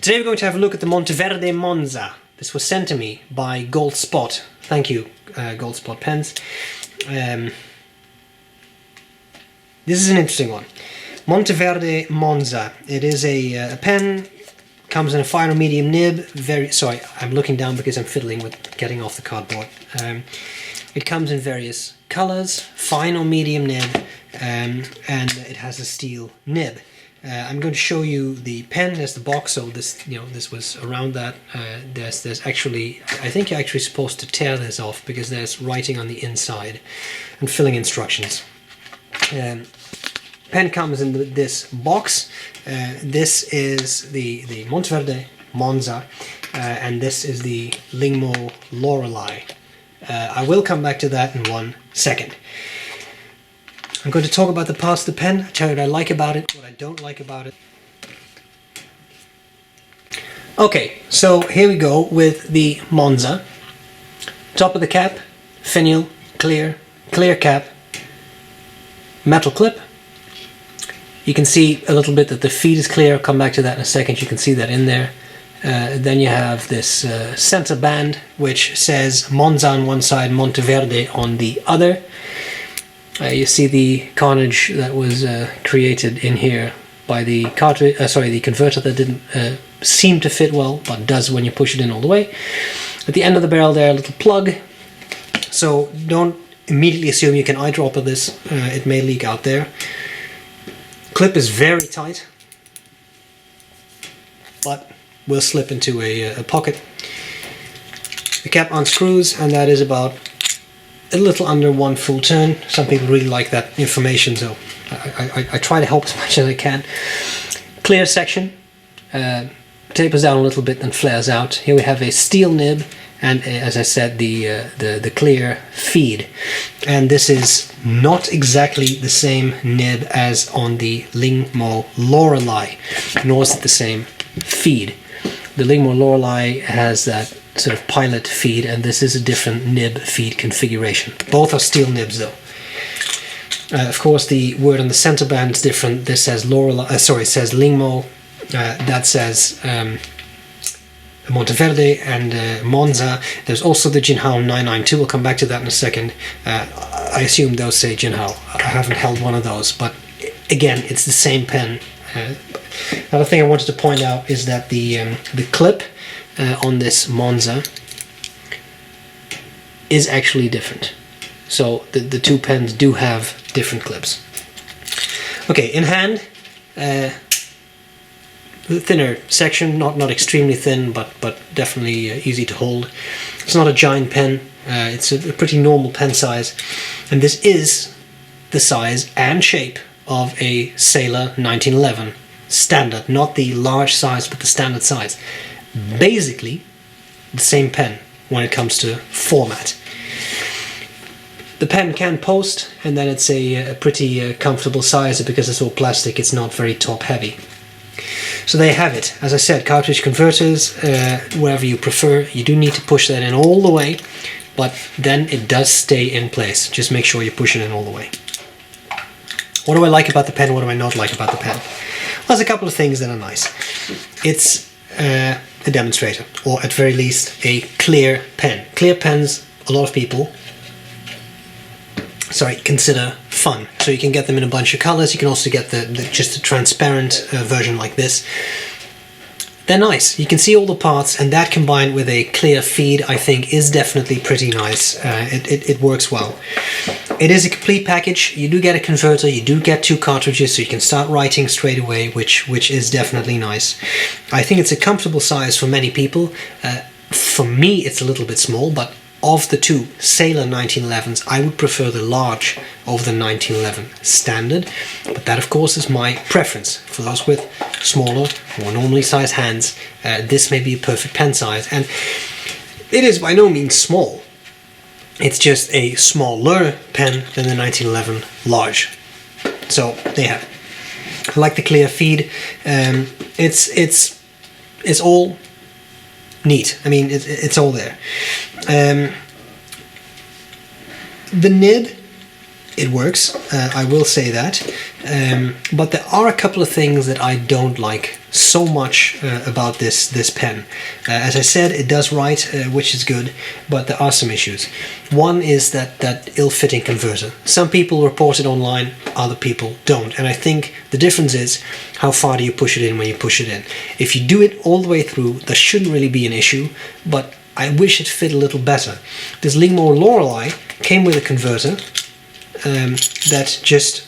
Today we're going to have a look at the Monteverde Monza. This was sent to me by Gold Spot. Thank you, Gold Spot pens. This is an interesting one. Monteverde Monza. It is a pen, comes in a fine or medium nib. Sorry, I'm looking down because I'm fiddling with getting off the cardboard. It comes in various colors, fine or medium nib, and it has a steel nib. I'm going to show you the pen. There's the box, so this was around that. There's actually, I think you're actually supposed to tear this off because there's writing on the inside and filling instructions. Pen comes in this box. This is the Monteverde Monza, and this is the Lingmo Lorelei. I will come back to that in 1 second. I'm going to talk about the parts of the pen, tell you what I like about it, what I don't like about it. Okay, so here we go with the Monza. Top of the cap, finial, clear cap, metal clip. You can see a little bit that the feed is clear. I'll come back to that in a second. You can see that in there. Then you have this center band which says Monza on one side, Monteverde on the other. You see the carnage that was created in here by the the converter that didn't seem to fit well, but does when you push it in all the way. At the end of the barrel there, a little plug. So don't immediately assume you can eyedropper this. It may leak out there. Clip is very tight, but will slip into a pocket. The cap unscrews, and that is about a little under 1 full turn. Some people really like that information, so I try to help as much as I can. Clear section, tapers down a little bit and flares out. Here we have a steel nib, and as I said, the clear feed. And this is not exactly the same nib as on the Lingmo Lorelei, nor is it the same feed. The Lingmo Lorelei has that sort of pilot feed, and this is a different nib feed configuration. Both are steel nibs though. Of course, the word on the center band is different. This says it says Lingmo. That says Monteverde and Monza. There's also the Jinhao 992. We'll come back to that in a second. I assume those say Jinhao. I haven't held one of those, but again, it's the same pen. Another thing I wanted to point out is that the clip on this Monza is actually different. So the two pens do have different clips. Okay, in hand, thinner section, not extremely thin, but definitely easy to hold. It's not a giant pen. It's a pretty normal pen size, and this is the size and shape of a Sailor 1911 standard, not the large size, but the standard size. Basically the same pen when it comes to format. The pen can post, and then it's a pretty comfortable size. Because it's all plastic, it's not very top heavy. So there you have it. As I said, cartridge converters, wherever you prefer. You do need to push that in all the way, but then it does stay in place. Just make sure you push it in all the way. What do I like about the pen? What do I not like about the pen? Well, there's a couple of things that are nice. It's a demonstrator, or at very least a clear pen. Clear pens, a lot of people consider fun. So you can get them in a bunch of colors. You can also get just a transparent version like this. They're nice. You can see all the parts, and that combined with a clear feed, I think, is definitely pretty nice. It works well. It is a complete package. You do get a converter, you do get 2 cartridges, so you can start writing straight away, which is definitely nice. I think it's a comfortable size for many people. For me, it's a little bit small, but of the 2 Sailor 1911s, I would prefer the large over the 1911 standard, but that of course is my preference. For those with smaller, more normally sized hands, this may be a perfect pen size, and it is by no means small. It's just a smaller pen than the 1911 large. So there you have it. I like the clear feed. It's all neat. I mean, it's all there. The nib, it works. I will say that. But there are a couple of things that I don't like so much about this pen. As I said, it does write, which is good, but there are some issues. One is that ill-fitting converter. Some people report it online, other people don't. And I think the difference is how far do you push it in when you push it in. If you do it all the way through, there shouldn't really be an issue, but I wish it fit a little better. This Lingmore Lorelei came with a converter that just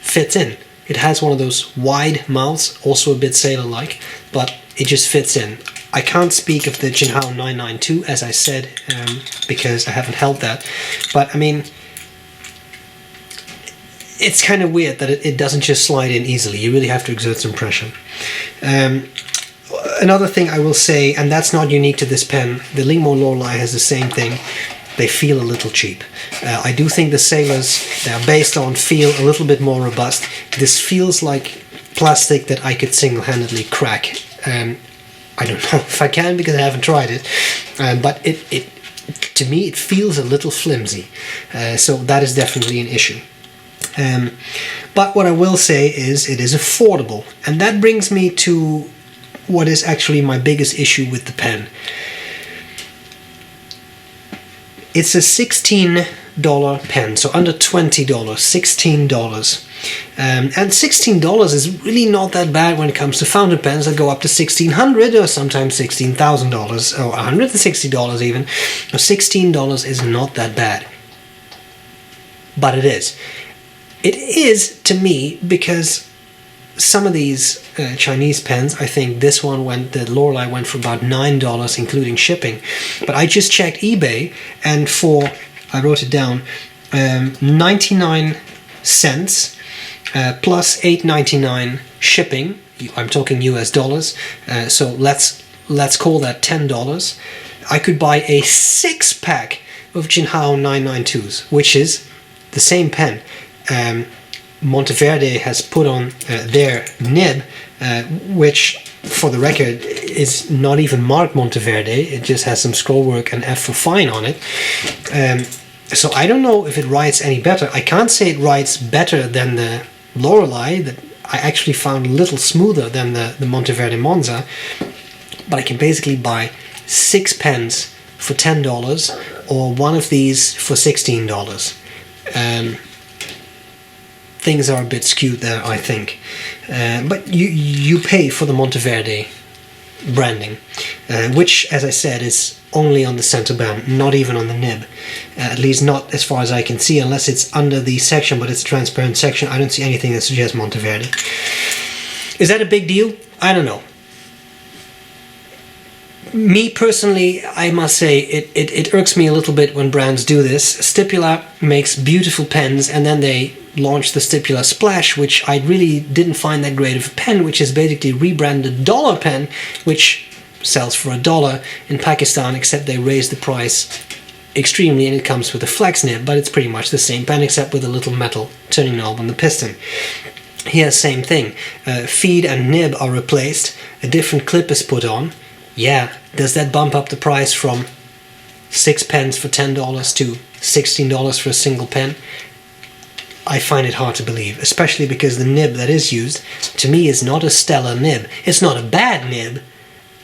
fits in. It has one of those wide mouths, also a bit sailor-like, but it just fits in. I can't speak of the Jinhao 992, as I said, because I haven't held that. But, I mean, it's kind of weird that it doesn't just slide in easily. You really have to exert some pressure. Another thing I will say, and that's not unique to this pen, the Lingmore Lorelei has the same thing. They feel a little cheap. I do think the sailors they're based on feel a little bit more robust. This feels like plastic that I could single-handedly crack. I don't know if I can because I haven't tried it, but it to me it feels a little flimsy. So that is definitely an issue. But what I will say is it is affordable, and that brings me to what is actually my biggest issue with the pen. It's a $16 pen, so under $20, $16. And $16 is really not that bad when it comes to fountain pens that go up to $1,600 or sometimes $16,000 or $160 even. So $16 is not that bad. But it is. It is to me because some of these Chinese pens, I think this one the Lorelei went for about $9 including shipping. But I just checked eBay, and I wrote it down, 99 cents plus $8.99 shipping. I'm talking US dollars. So let's call that $10. I could buy a 6-pack of Jinhao 992s, which is the same pen. Monteverde has put on their nib, which, for the record, is not even marked Monteverde. It just has some scrollwork and F for fine on it. So I don't know if it writes any better. I can't say it writes better than the Lorelei, that I actually found a little smoother than the Monteverde Monza. But I can basically buy 6 pens for $10 or one of these for $16. Things are a bit skewed there, I think. But you pay for the Monteverde branding, which, as I said, is only on the center band, not even on the nib. At least not as far as I can see, unless it's under the section, but it's a transparent section. I don't see anything that suggests Monteverde. Is that a big deal? I don't know. Me personally, I must say, it irks me a little bit when brands do this. Stipula makes beautiful pens, and then they launch the Stipula Splash, which I really didn't find that great of a pen, which is basically rebranded dollar pen, which sells for $1 in Pakistan, except they raised the price extremely, and it comes with a flex nib, but it's pretty much the same pen, except with a little metal turning knob on the piston. Here, same thing. Feed and nib are replaced, a different clip is put on. Yeah, does that bump up the price from 6 pens for $10 to $16 for a single pen? I find it hard to believe, especially because the nib that is used, to me, is not a stellar nib. It's not a bad nib,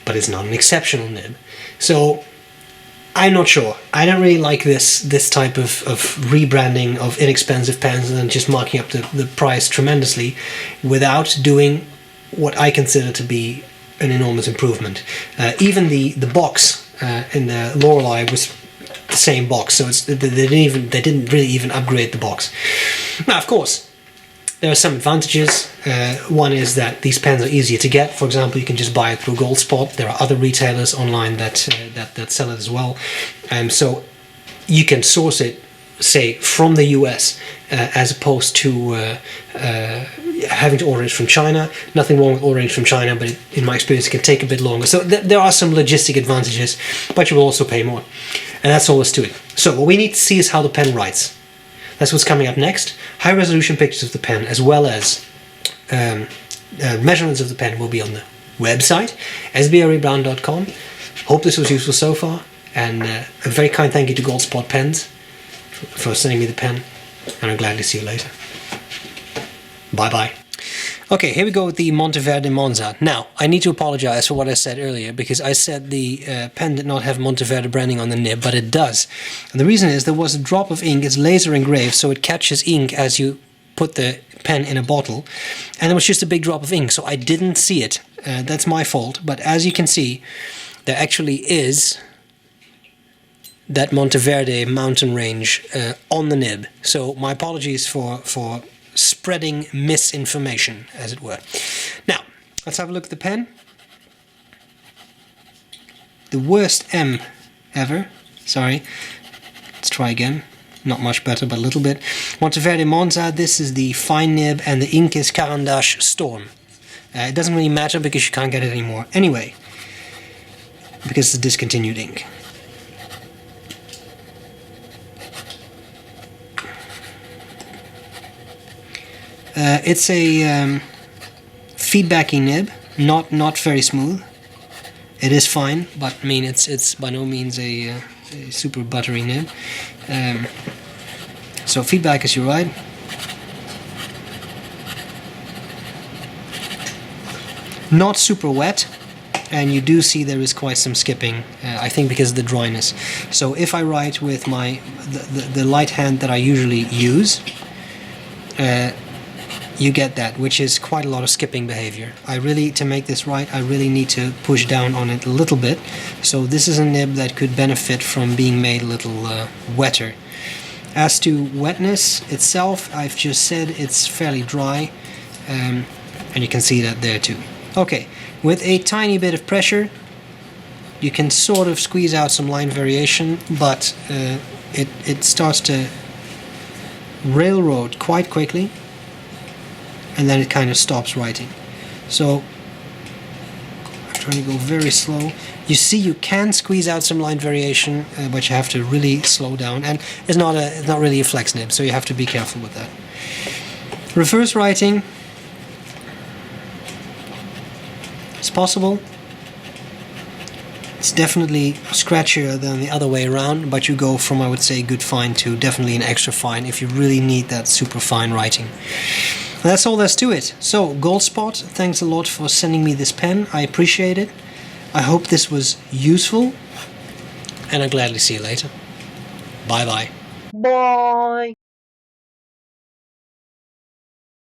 but it's not an exceptional nib. So, I'm not sure. I don't really like this type of rebranding of inexpensive pens and then just marking up the price tremendously without doing what I consider to be an enormous improvement. Even the box in the Lorelei was the same box, so they didn't really even upgrade the box. Now, of course, there are some advantages. One is that these pens are easier to get. For example, you can just buy it through Goldspot. There are other retailers online that sell it as well, so you can source it, say, from the US, as opposed to having to order it from China. Nothing wrong with ordering it from China, but in my experience it can take a bit longer. So there are some logistic advantages, but you will also pay more. And that's all there is to it. So what we need to see is how the pen writes. That's what's coming up next. High resolution pictures of the pen, as well as measurements of the pen, will be on the website, sbrebrown.com. Hope this was useful so far, and a very kind thank you to Goldspot Pens for sending me the pen, and I'll gladly see you later. Bye bye. Okay, here we go with the Monteverde Monza. Now, I need to apologize for what I said earlier, because I said the pen did not have Monteverde branding on the nib, but it does. And the reason is there was a drop of ink. It's laser engraved, so it catches ink as you put the pen in a bottle. And it was just a big drop of ink, so I didn't see it. That's my fault. But as you can see, there actually is that Monteverde mountain range on the nib. So my apologies for spreading misinformation, as it were. Now, let's have a look at the pen. The worst M ever. Sorry. Let's try again. Not much better, but a little bit. Monteverde Monza, this is the fine nib, and the ink is Caran d'Ache Storm. It doesn't really matter because you can't get it anymore. Anyway, because it's discontinued ink. It's a feedbacky nib, not very smooth. It is fine, but I mean it's by no means a super buttery nib. So feedback is your ride. Not super wet, and you do see there is quite some skipping. I think because of the dryness. So if I write with the light hand that I usually use, you get that, which is quite a lot of skipping behavior. To make this right, I really need to push down on it a little bit. So this is a nib that could benefit from being made a little wetter. As to wetness itself, I've just said it's fairly dry, and you can see that there too. Okay, with a tiny bit of pressure, you can sort of squeeze out some line variation, but it starts to railroad quite quickly, and then it kind of stops writing. So I'm trying to go very slow. You see, you can squeeze out some line variation, but you have to really slow down, and it's not really a flex nib, so you have to be careful with that. Reverse writing, it's possible. It's definitely scratchier than the other way around, but you go from, I would say, good fine to definitely an extra fine if you really need that super fine writing. That's all there's to it. So, Goldspot, thanks a lot for sending me this pen. I appreciate it. I hope this was useful, and I'll gladly see you later. Bye-bye. Bye.